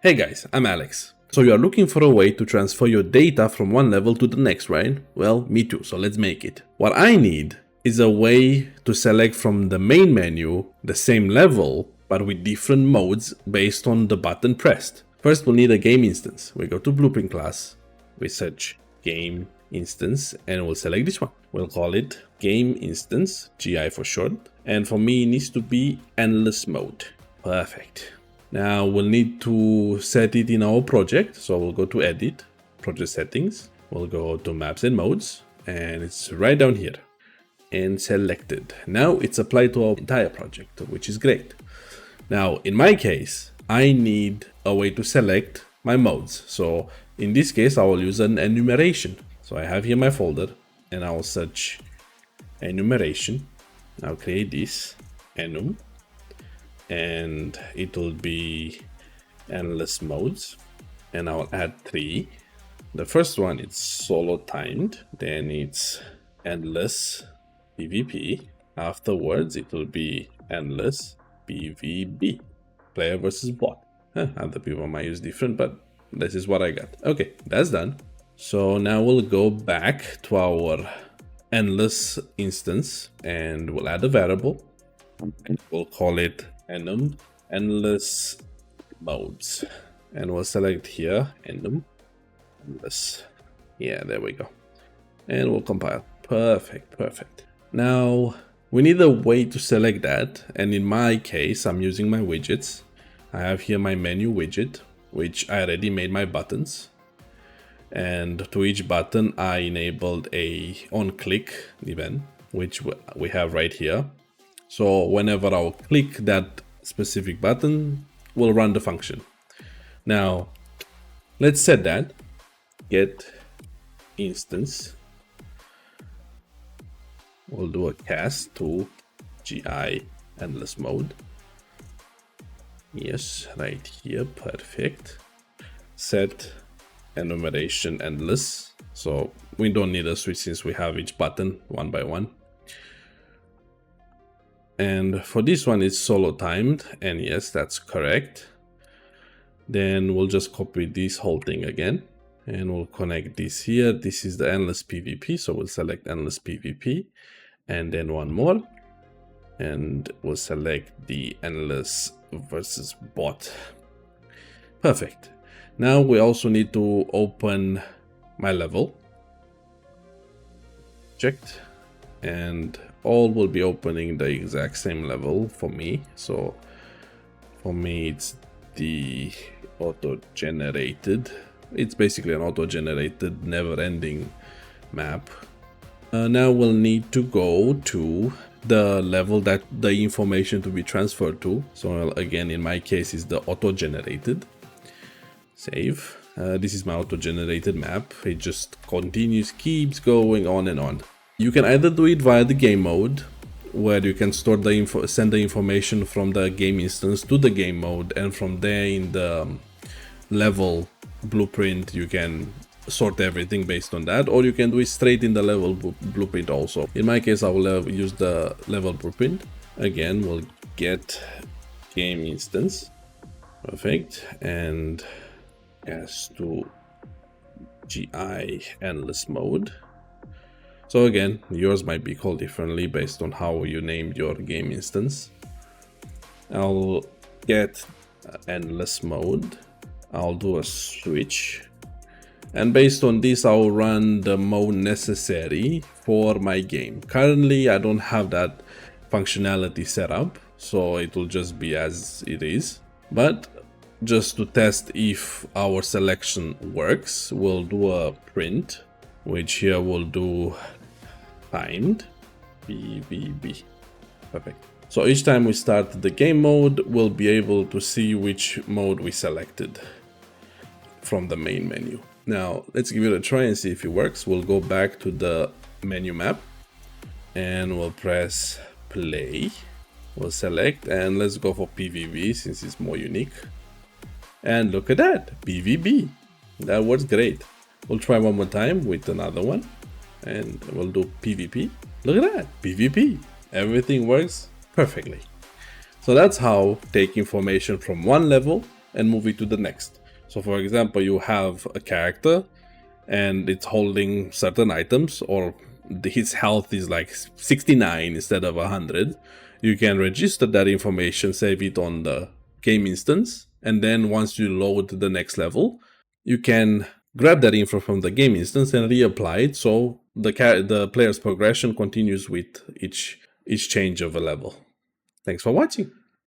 Hey guys, I'm Alex. So you are looking for a way to transfer your data from one level to the next, right? Well, me too, so let's make it. What I need is a way to select from the main menu the same level, but with different modes based on the button pressed. First, we'll need a game instance. We go to Blueprint class, we search game instance, and we'll select this one. We'll call it game instance, GI for short. And for me, it needs to be endless mode. Perfect. Now we'll need to set it in our project. So we'll go to edit, project settings. We'll go to maps and modes, and it's right down here and selected. Now it's applied to our entire project, which is great. Now in my case, I need a way to select my modes. So in this case, I will use an enumeration. So I have here my folder and I will search enumeration. I'll create this enum, and it will be endless modes, and I'll add 3. The first one is solo timed, then it's endless PvP. Afterwards it will be endless PvB, player versus bot. Other people might use different, but this is what I got. Okay, that's done. So now we'll go back to our endless instance and we'll add a variable. We'll call it enum endless modes, and we'll select here enum endless. Yeah, there we go, and we'll compile. Perfect. Now we need a way to select that, and in my case I'm using my widgets. I have here my menu widget, which I already made my buttons, and to each button I enabled a on click event, which we have right here. So whenever I'll click that specific button, we'll run the function. Now, let's set that. Get instance. We'll do a cast to GI endless mode. Yes, right here, perfect. Set enumeration endless. So we don't need a switch since we have each button one by one. And for this one, it's solo timed, and yes, that's correct. Then we'll just copy this whole thing again, and we'll connect this here. This is the endless PvP, so we'll select endless PvP, and then one more, and we'll select the endless versus bot. Perfect. Now we also need to open my level. Checked. And all will be opening the exact same level for me. So for me, it's the auto-generated. It's basically an auto-generated, never-ending map. Now we'll need to go to the level that the information to be transferred to. So again, in my case, is the auto-generated. Save. This is my auto-generated map. It just continues, keeps going on and on. You can either do it via the game mode, where you can store the send the information from the game instance to the game mode, and from there in the level blueprint you can sort everything based on that, or you can do it straight in the level blueprint also. In my case, I will use the level blueprint. Again, we'll get game instance. Perfect. And as to GI endless mode. So again, yours might be called differently based on how you named your game instance. I'll get endless mode. I'll do a switch. And based on this, I'll run the mode necessary for my game. Currently, I don't have that functionality set up, so it will just be as it is. But just to test if our selection works, we'll do a print, which here we'll do timed PvB. Perfect. So each time we start the game mode, we'll be able to see which mode we selected from the main menu. Now let's give it a try and see if it works. We'll go back to the menu map and we'll press play. We'll select and let's go for PvB since it's more unique. And look at that, PvB. That works great. We'll try one more time with another one. And we'll do PvP. Look at that, PvP. Everything works perfectly. So that's how take information from one level and move it to the next. So for example, you have a character and it's holding certain items, or his health is like 69 instead of 100. You can register that information, save it on the game instance, and then once you load the next level, you can grab that info from the game instance and reapply it, so the player's progression continues with each change of a level. Thanks for watching.